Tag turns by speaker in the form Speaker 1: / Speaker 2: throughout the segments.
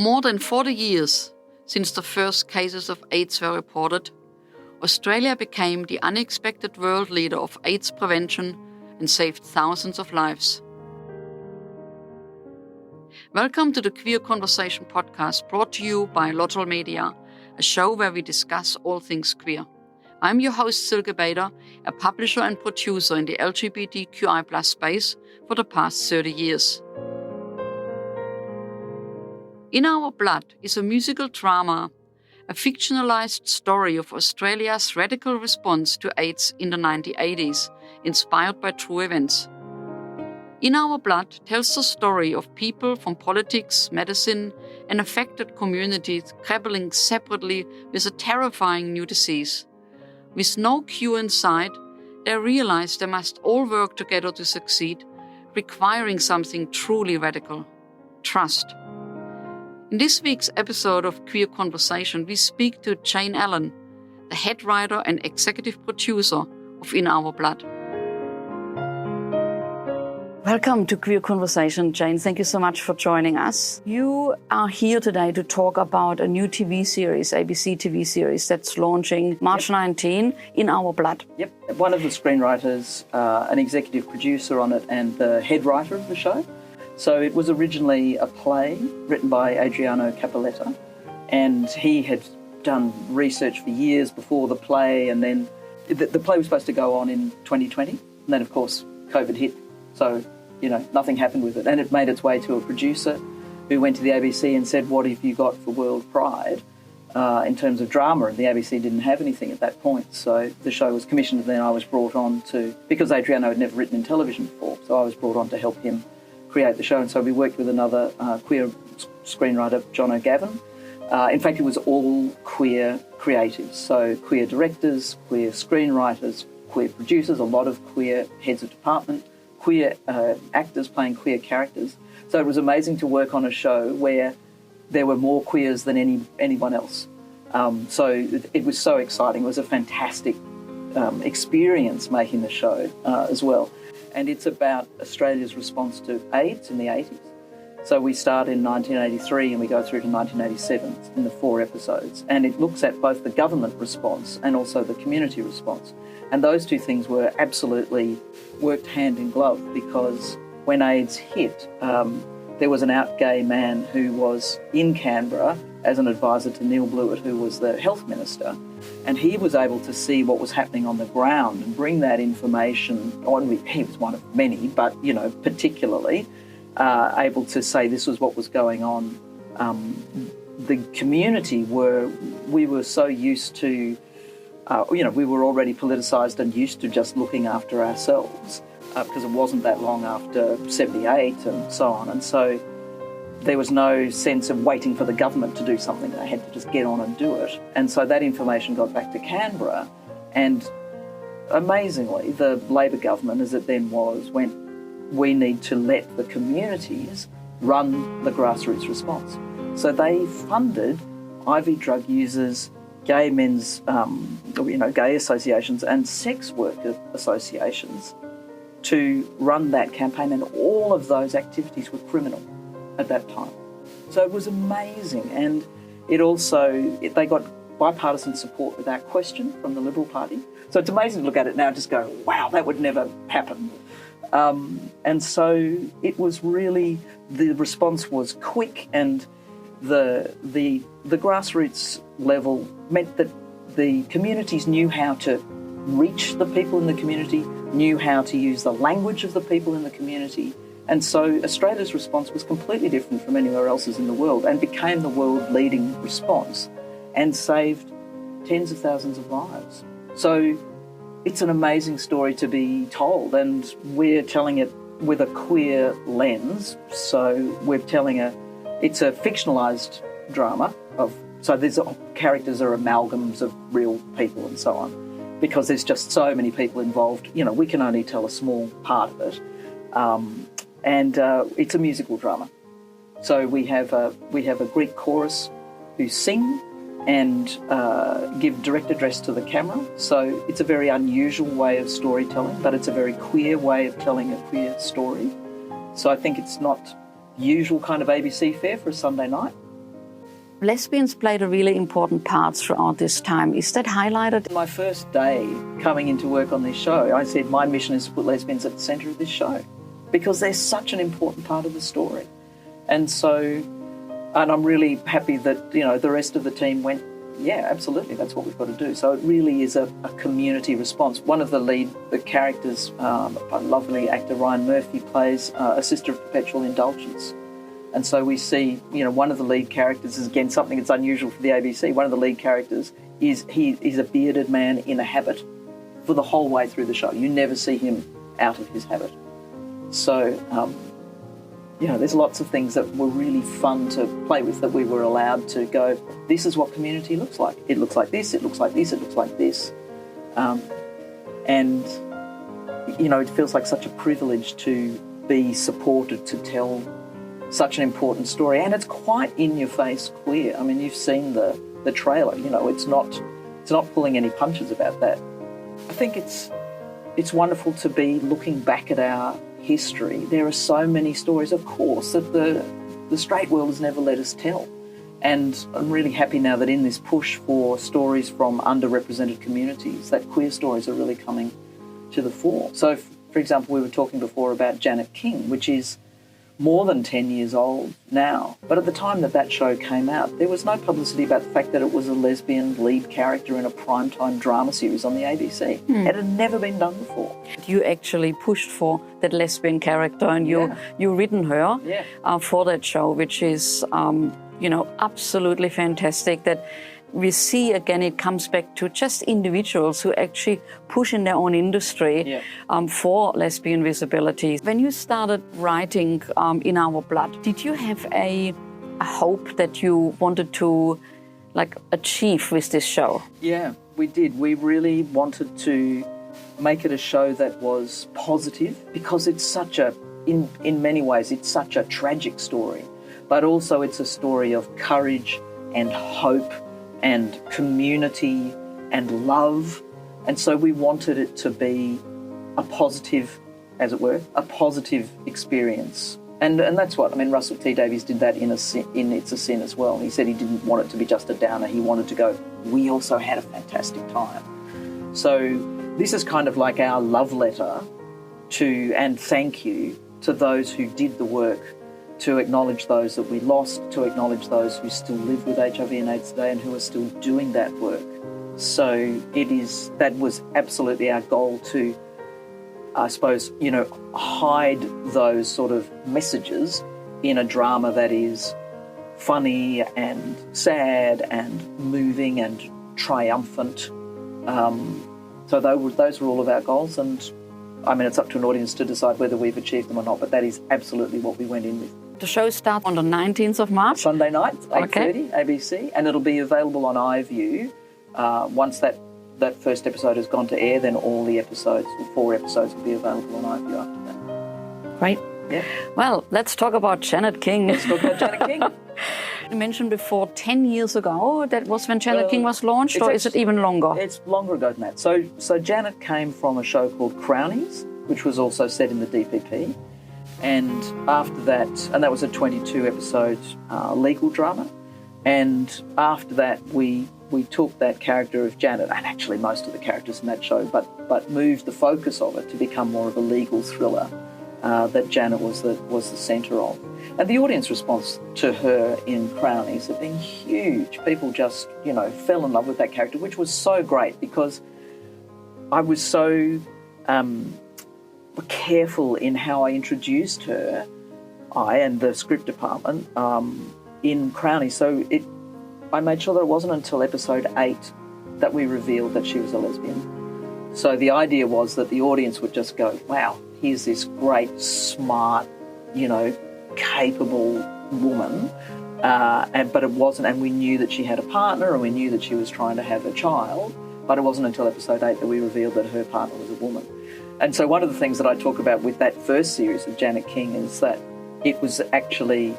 Speaker 1: More than 40 years since the first cases of AIDS were reported, Australia became the unexpected world leader of AIDS prevention and saved thousands of lives. Welcome to the Queer Conversation podcast, brought to you by Lottel Media, a show where we discuss all things queer. I'm your host, Silke Bader, a publisher and producer in the LGBTQI+ space for the past 30 years. In Our Blood is a musical drama, a fictionalized story of Australia's radical response to AIDS in the 1980s, inspired by true events. In Our Blood tells the story of people from politics, medicine, and affected communities grappling separately with a terrifying new disease. With no cure in sight, they realize they must all work together to succeed, requiring something truly radical: trust. In this week's episode of Queer Conversation, we speak to Jane Allen, the head writer and executive producer of In Our Blood. Welcome to Queer Conversation, Jane. Thank you so much for joining us. You are here today to talk about a new TV series, ABC TV series, that's launching March 19, In Our Blood.
Speaker 2: Yep, one of the screenwriters, an executive producer on it, and the head writer of the show. So it was originally a play written by Adriano Capoletta, and he had done research for years before the play, and then the play was supposed to go on in 2020, and then, of course, COVID hit. So, nothing happened with it. And it made its way to a producer who went to the ABC and said, what have you got for World Pride in terms of drama? And the ABC didn't have anything at that point. So the show was commissioned, and then I was brought on because Adriano had never written in television before, so I was brought on to help him create the show. And so we worked with another queer screenwriter, John O'Gavin. In fact, it was all queer creatives, so queer directors, queer screenwriters, queer producers, a lot of queer heads of department, queer actors playing queer characters. So it was amazing to work on a show where there were more queers than anyone else. So it was so exciting. It was a fantastic experience making the show as well. And it's about Australia's response to AIDS in the 80s. So we start in 1983 and we go through to 1987 in the 4 episodes. And it looks at both the government response and also the community response. And those two things were absolutely worked hand in glove, because when AIDS hit, there was an out gay man who was in Canberra as an advisor to Neil Blewett, who was the health minister. And he was able to see what was happening on the ground and bring that information on. He was one of many, but, particularly able to say this was what was going on. The community we were so used to, we were already politicised and used to just looking after ourselves because it wasn't that long after 78 and so on. And so there was no sense of waiting for the government to do something. They had to just get on and do it. And so that information got back to Canberra, and amazingly, the Labor government, as it then was, went, we need to let the communities run the grassroots response. So they funded IV drug users, gay men's, gay associations and sex worker associations to run that campaign, and all of those activities were criminal at that time. So it was amazing, and they got bipartisan support without question from the Liberal Party. So it's amazing to look at it now and just go, wow, that would never happen. And so it was really, the response was quick, and the grassroots level meant that the communities knew how to reach the people in the community, knew how to use the language of the people in the community. And so Australia's response was completely different from anywhere else's in the world, and became the world-leading response and saved tens of thousands of lives. So it's an amazing story to be told, and we're telling it with a queer lens. So it's a fictionalised drama so these characters are amalgams of real people and so on, because there's just so many people involved. We can only tell a small part of it. And it's a musical drama. So we have a Greek chorus who sing and give direct address to the camera. So it's a very unusual way of storytelling, but it's a very queer way of telling a queer story. So I think it's not usual kind of ABC fare for a Sunday night,
Speaker 1: lesbians played a really important part throughout this time. Is that highlighted?
Speaker 2: My first day coming into work on this show, I said my mission is to put lesbians at the centre of this show because they're such an important part of the story. And I'm really happy that, the rest of the team went, yeah, absolutely, that's what we've got to do. So it really is a community response. One of the characters, a lovely actor, Ryan Murphy, plays a sister of perpetual indulgence. And so we see, one of the lead characters is, again, something that's unusual for the ABC. One of the lead characters is a bearded man in a habit for the whole way through the show. You never see him out of his habit. So, there's lots of things that were really fun to play with, that we were allowed to go, this is what community looks like. It looks like this, it looks like this, it looks like this. It feels like such a privilege to be supported, to tell such an important story. And it's quite in-your-face queer. I mean, you've seen the trailer, it's not pulling any punches about that. I think it's wonderful to be looking back at our history. There are so many stories, of course, that the straight world has never let us tell. And I'm really happy now that in this push for stories from underrepresented communities, that queer stories are really coming to the fore. So, for example, we were talking before about Janet King, which is more than 10 years old now. But at the time that show came out, there was no publicity about the fact that it was a lesbian lead character in a primetime drama series on the ABC. It had never been done before.
Speaker 1: You actually pushed for that lesbian character, and you written her for that show, which is, absolutely fantastic. That we see, again, it comes back to just individuals who actually push in their own industry for lesbian visibility. When you started writing In Our Blood, did you have a hope that you wanted to achieve with this show? Yeah,
Speaker 2: we did. We really wanted to make it a show that was positive, because it's such in many ways, it's such a tragic story, but also it's a story of courage and hope and community and love. And so we wanted it to be a positive, as it were, a positive experience. And that's what, Russell T Davies did that in It's a Sin as well. He said he didn't want it to be just a downer. He wanted to go, we also had a fantastic time. So this is kind of like our love letter to, and thank you to those who did the work, to acknowledge those that we lost, to acknowledge those who still live with HIV and AIDS today and who are still doing that work. So that was absolutely our goal, to, I suppose, hide those sort of messages in a drama that is funny and sad and moving and triumphant. So those were all of our goals, and it's up to an audience to decide whether we've achieved them or not, but that is absolutely what we went in with.
Speaker 1: The show starts on the 19th of March?
Speaker 2: Sunday night, 8:30, ABC, and it'll be available on iView. Once that first episode has gone to air, then all the episodes, 4 episodes, will be available on iView after that.
Speaker 1: Great.
Speaker 2: Yeah.
Speaker 1: Well, let's talk about Janet King.
Speaker 2: Let's talk about Janet King.
Speaker 1: You mentioned before 10 years ago, that was when Janet King was launched, or is it even longer?
Speaker 2: It's longer ago than that. So Janet came from a show called Crownies, which was also set in the DPP. And after that, and that was a 22-episode legal drama. And after that, we took that character of Janet, and actually most of the characters in that show, but moved the focus of it to become more of a legal thriller that Janet was the centre of. And the audience response to her in Crownies have been huge. People just, fell in love with that character, which was so great, because I was so careful in how I introduced her, I and the script department, in Crownies. So I made sure that it wasn't until episode 8 that we revealed that she was a lesbian. So the idea was that the audience would just go, wow, here's this great, smart, capable woman, but it wasn't, and we knew that she had a partner, and we knew that she was trying to have a child, but it wasn't until episode 8 that we revealed that her partner was a woman. And so one of the things that I talk about with that first series of Janet King is that it was actually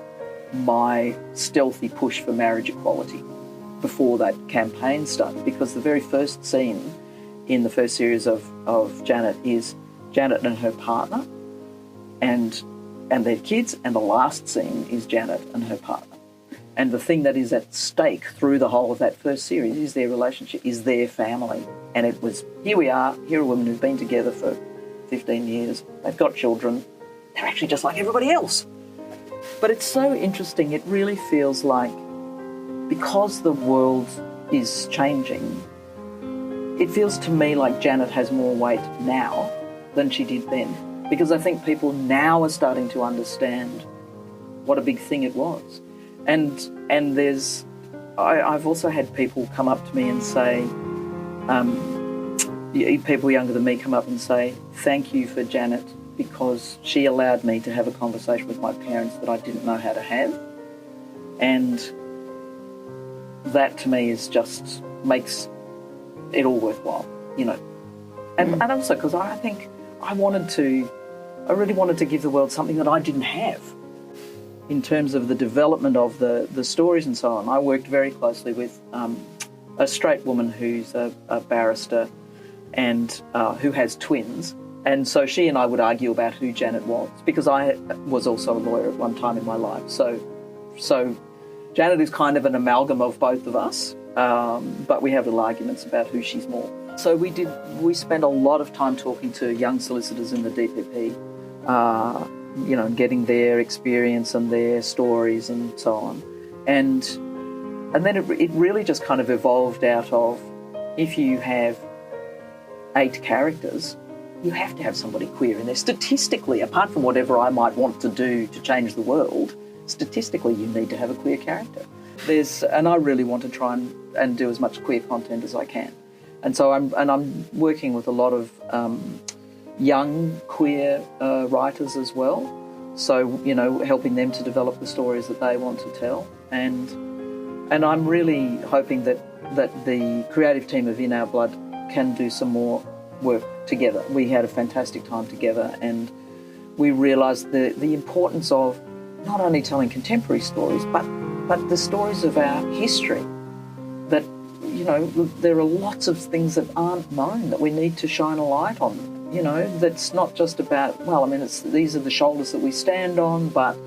Speaker 2: my stealthy push for marriage equality before that campaign started, because the very first scene in the first series of Janet is Janet and her partner and their kids, and the last scene is Janet and her partner. And the thing that is at stake through the whole of that first series is their relationship, is their family. And it was, here we are, here are women who've been together for 15 years, they've got children, they're actually just like everybody else. But it's so interesting, it really feels like, because the world is changing, it feels to me like Janet has more weight now than she did then. Because I think people now are starting to understand what a big thing it was. And I've also had people come up to me and say, people younger than me come up and say, thank you for Janet, because she allowed me to have a conversation with my parents that I didn't know how to have. And that to me is just makes it all worthwhile, you know. And also because I think I really wanted to give the world something that I didn't have. In terms of the development of the stories and so on, I worked very closely with a straight woman who's a barrister and who has twins. And so she and I would argue about who Janet was, because I was also a lawyer at one time in my life. So Janet is kind of an amalgam of both of us, but we have little arguments about who she's more. So we spent a lot of time talking to young solicitors in the DPP, you know, getting their experience and their stories and so on. And then it really just kind of evolved out of, if you have 8 characters, you have to have somebody queer in there. Statistically, apart from whatever I might want to do to change the world, statistically you need to have a queer character. And I really want to try and do as much queer content as I can. And so I'm working with a lot of young queer writers as well. So, you know, helping them to develop the stories that they want to tell. And I'm really hoping that the creative team of In Our Blood can do some more work together. We had a fantastic time together, and we realised the importance of not only telling contemporary stories, but the stories of our history. That, you know, there are lots of things that aren't known that we need to shine a light on. You know, that's not just about, well, I mean, these are the shoulders that we stand on, but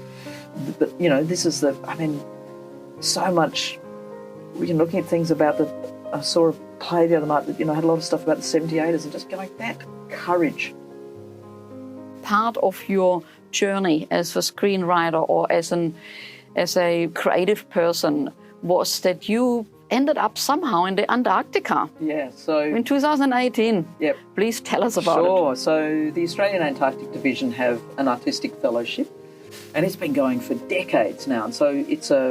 Speaker 2: you know, this is so much. We're looking at things about I saw a play the other night that, you know, had a lot of stuff about the 78ers, and just going, that courage.
Speaker 1: Part of your journey as a screenwriter or as a creative person was that you ended up somehow in the Antarctica.
Speaker 2: Yeah, so
Speaker 1: in 2018.
Speaker 2: Yep.
Speaker 1: Please tell us about it.
Speaker 2: Sure. So the Australian Antarctic Division have an artistic fellowship, and it's been going for decades now. And so it's a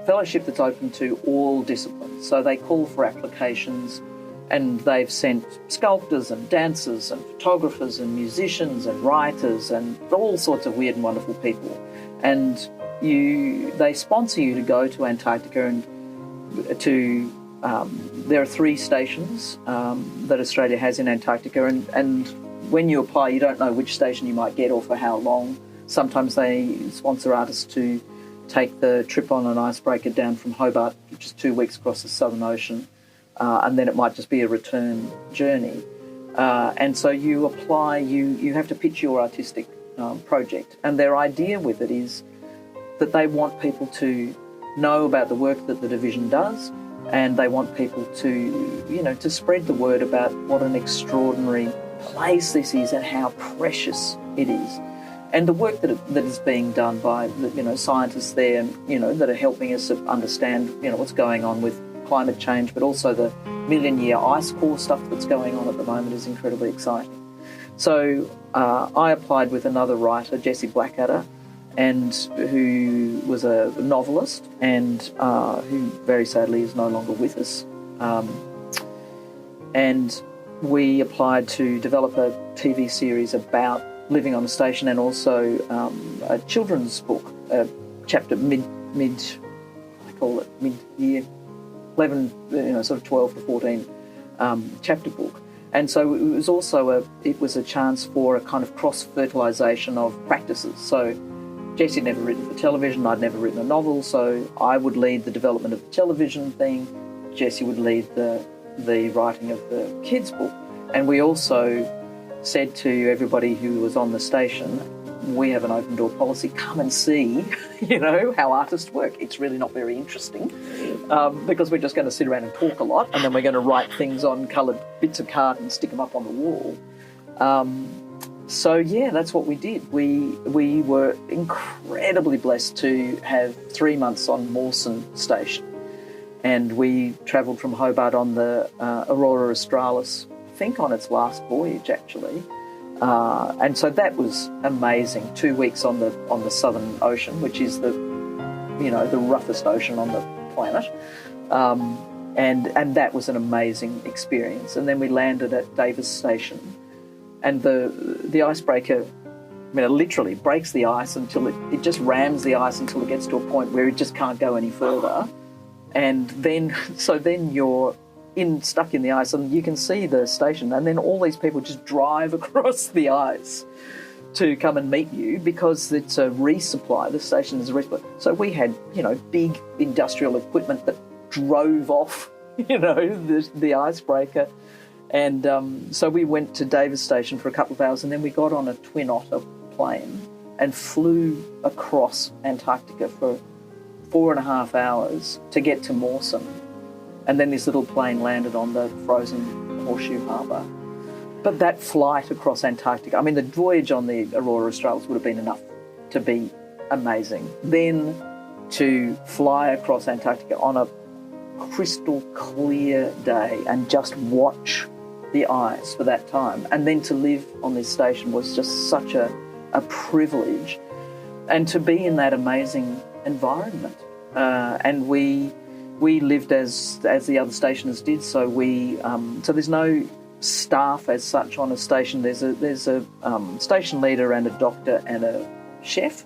Speaker 2: fellowship that's open to all disciplines. So they call for applications, and they've sent sculptors and dancers and photographers and musicians and writers and all sorts of weird and wonderful people. And they sponsor you to go to Antarctica, and there are 3 stations that Australia has in Antarctica, and when you apply, you don't know which station you might get or for how long. Sometimes they sponsor artists to take the trip on an icebreaker down from Hobart, which is 2 weeks across the Southern Ocean, and then it might just be a return journey. And so you apply, you have to pitch your artistic project, and their idea with it is that they want people to know about the work that the division does, and they want people to, you know, to spread the word about what an extraordinary place this is and how precious it is. And the work that is being done by, you know, scientists there, and, you know, that are helping us understand, you know, what's going on with climate change, but also the million-year ice core stuff that's going on at the moment is incredibly exciting. So I applied with another writer, Jessie Blackadder, and who was a novelist, and who very sadly is no longer with us. And we applied to develop a TV series about living on a station, and also a children's book, a chapter mid-year, 11, you know, sort of 12 to 14 chapter book. And so it was also a chance for a kind of cross-fertilisation of practices. So Jessie had never written for television, I'd never written a novel, so I would lead the development of the television thing, Jessie would lead the writing of the kids' book. And we also said to everybody who was on the station we have an open door policy. Come and see, how artists work. It's really not very interesting because we're just going to sit around and talk a lot, and then we're going to write things on coloured bits of card and stick them up on the wall. So yeah, that's what we did. We were incredibly blessed to have 3 months on Mawson Station, and we travelled from Hobart on the Aurora Australis, I think on its last voyage actually. And so that was amazing. 2 weeks on the Southern Ocean, which is the roughest ocean on the planet. And that was an amazing experience. And then we landed at Davis Station, and the icebreaker, it literally breaks the ice until it just rams the ice until it gets to a point where it just can't go any further. And then you're stuck in the ice, and you can see the station, and then all these people just drive across the ice to come and meet you because it's a resupply. The station is a resupply. So we had, big industrial equipment that drove off, the icebreaker. And so we went to Davis Station for a couple of hours, and then we got on a Twin Otter plane and flew across Antarctica for 4.5 hours to get to Mawson. And then this little plane landed on the frozen Horseshoe Harbour. But that flight across Antarctica, the voyage on the Aurora Australis would have been enough to be amazing. Then to fly across Antarctica on a crystal clear day and just watch the ice for that time, and then to live on this station was just such a privilege, and to be in that amazing environment. And we lived as the other stationers did. So so there's no staff as such on a station. There's a station leader and a doctor and a chef,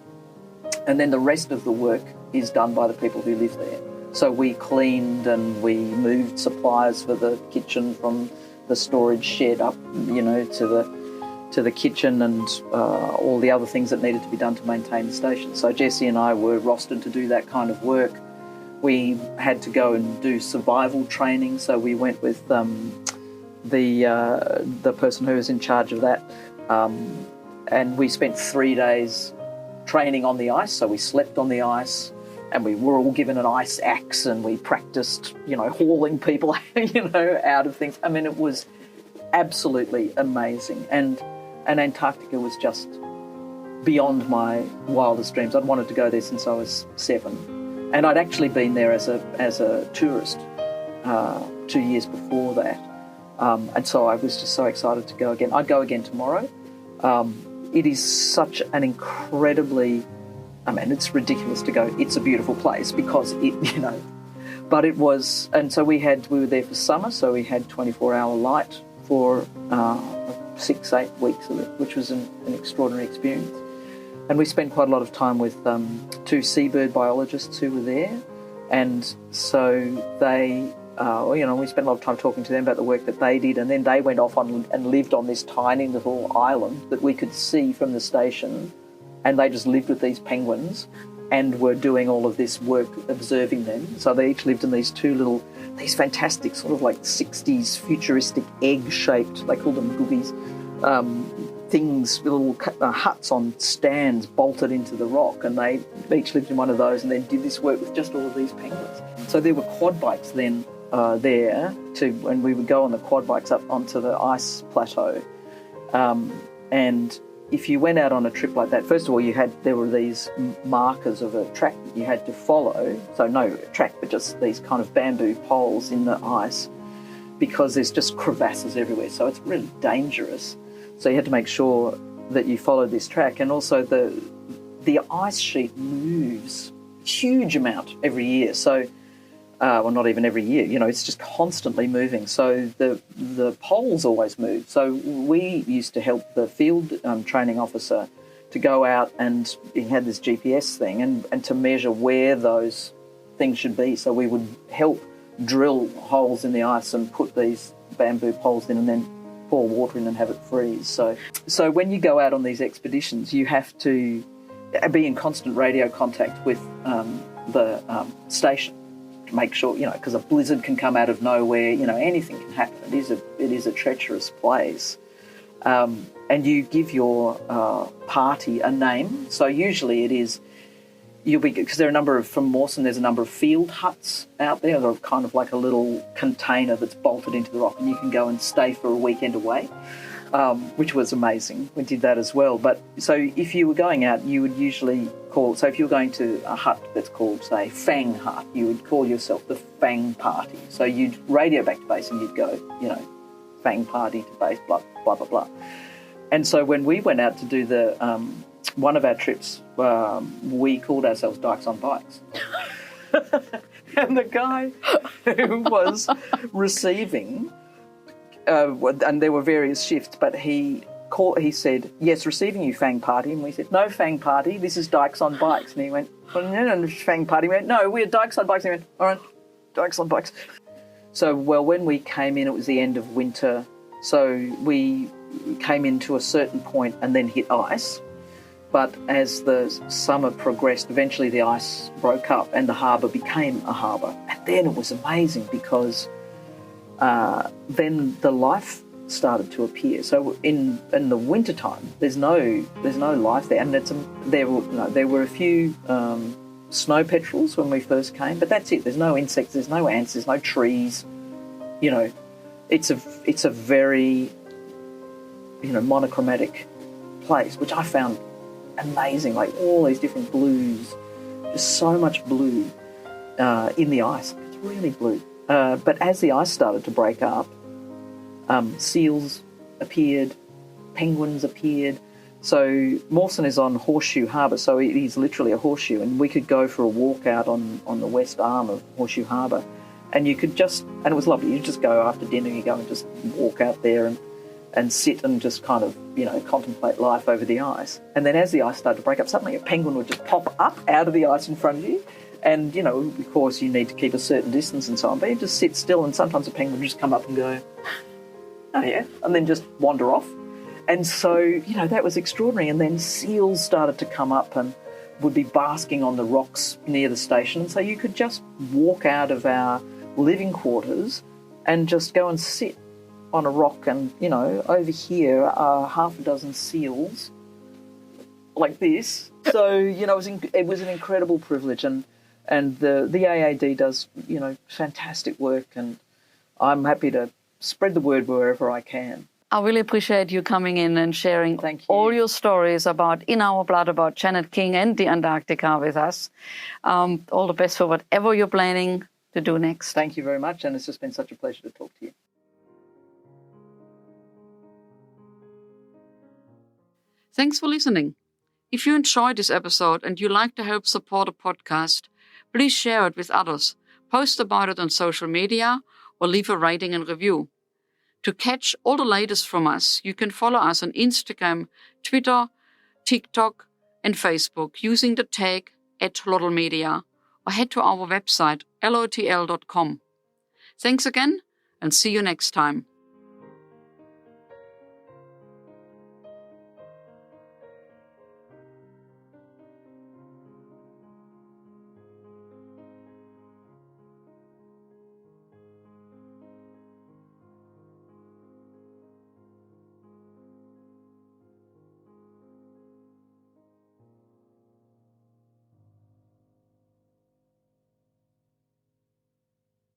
Speaker 2: and then the rest of the work is done by the people who live there. So we cleaned and we moved supplies for the kitchen from the storage shed up, to the kitchen, and all the other things that needed to be done to maintain the station. So Jessie and I were rostered to do that kind of work. We had to go and do survival training, so we went with the person who was in charge of that, and we spent 3 days training on the ice. So we slept on the ice, and we were all given an ice axe, and we practiced, hauling people, out of things. It was absolutely amazing, and Antarctica was just beyond my wildest dreams. I'd wanted to go there since I was 7. And I'd actually been there as a tourist 2 years before that. And so I was just so excited to go again. I'd go again tomorrow. It is such an incredibly, it's ridiculous to go, it's a beautiful place, because but it was, and so we were there for summer, so we had 24-hour light for 6-8 weeks of it, which was an extraordinary experience. And we spent quite a lot of time with 2 seabird biologists who were there. And so they, we spent a lot of time talking to them about the work that they did. And then they went off and lived on this tiny little island that we could see from the station. And they just lived with these penguins and were doing all of this work, observing them. So they each lived in these fantastic sort of like 60s futuristic egg-shaped, they called them goobies, things, little huts on stands bolted into the rock, and they each lived in one of those and then did this work with just all of these penguins. So there were quad bikes then there, and we would go on the quad bikes up onto the ice plateau. And if you went out on a trip like that, first of all, there were these markers of a track that you had to follow. So no track, but just these kind of bamboo poles in the ice, because there's just crevasses everywhere. So it's really dangerous. So you had to make sure that you followed this track. And also the ice sheet moves a huge amount every year. So, well, not even every year, it's just constantly moving. So the poles always move. So we used to help the field training officer to go out, and he had this GPS thing, and to measure where those things should be. So we would help drill holes in the ice and put these bamboo poles in, and then pour water in and have it freeze. So when you go out on these expeditions, you have to be in constant radio contact with the station to make sure, because a blizzard can come out of nowhere, anything can happen. It is a treacherous place. and you give your party a name. So usually it is, because there are a number of, from Mawson, there's a number of field huts out there. They're kind of like a little container that's bolted into the rock, and you can go and stay for a weekend away, which was amazing. We did that as well. But so if you were going out, you would usually call, so if you were going to a hut that's called, say, Fang Hut, you would call yourself the Fang Party. So you'd radio back to base and you'd go, Fang Party to base, blah, blah, blah, blah. And so when we went out to do the one of our trips, we called ourselves Dykes on Bikes. And the guy who was receiving, and there were various shifts, but he said, yes, receiving you, Fang Party. And we said, no, Fang Party, this is Dykes on Bikes. And he went, well, no, Fang Party. We went, no, we're Dykes on Bikes. And he went, all right, Dykes on Bikes. So, well, when we came in, it was the end of winter. So we came into a certain point and then hit ice. But as the summer progressed, eventually the ice broke up and the harbour became a harbour. And then it was amazing because then the life started to appear. So in the wintertime, there's no life there. And there were a few snow petrels when we first came, but that's it. There's no insects, there's no ants, there's no trees. It's a very monochromatic place, which I found amazing. Like all these different blues, just so much blue in the ice. It's really blue. But as the ice started to break up, seals appeared, penguins appeared. So Mawson is on Horseshoe Harbour, so it is literally a horseshoe, and we could go for a walk out on the west arm of Horseshoe Harbour, and you could and it was lovely, you just go after dinner, you go and just walk out there and sit and just kind of, contemplate life over the ice. And then as the ice started to break up, suddenly a penguin would just pop up out of the ice in front of you, and, of course you need to keep a certain distance and so on, but you just sit still, and sometimes a penguin would just come up and go, oh yeah, and then just wander off. And so, that was extraordinary. And then seals started to come up and would be basking on the rocks near the station. And so you could just walk out of our living quarters and just go and sit on a rock. And, over here are half a dozen seals like this. So, it was an incredible privilege. And the AAD does, fantastic work. And I'm happy to spread the word wherever I can.
Speaker 1: I really appreciate you coming in and sharing all your stories about In Our Blood, about Janet King and the Antarctica with us. All the best for whatever you're planning to do next.
Speaker 2: Thank you very much, and it's just been such a pleasure to talk to you.
Speaker 1: Thanks for listening. If you enjoyed this episode and you'd like to help support the podcast, please share it with others, post about it on social media, or leave a rating and review. To catch all the latest from us, you can follow us on Instagram, Twitter, TikTok, and Facebook using the tag @LottleMedia, or head to our website, lotl.com. Thanks again, and see you next time.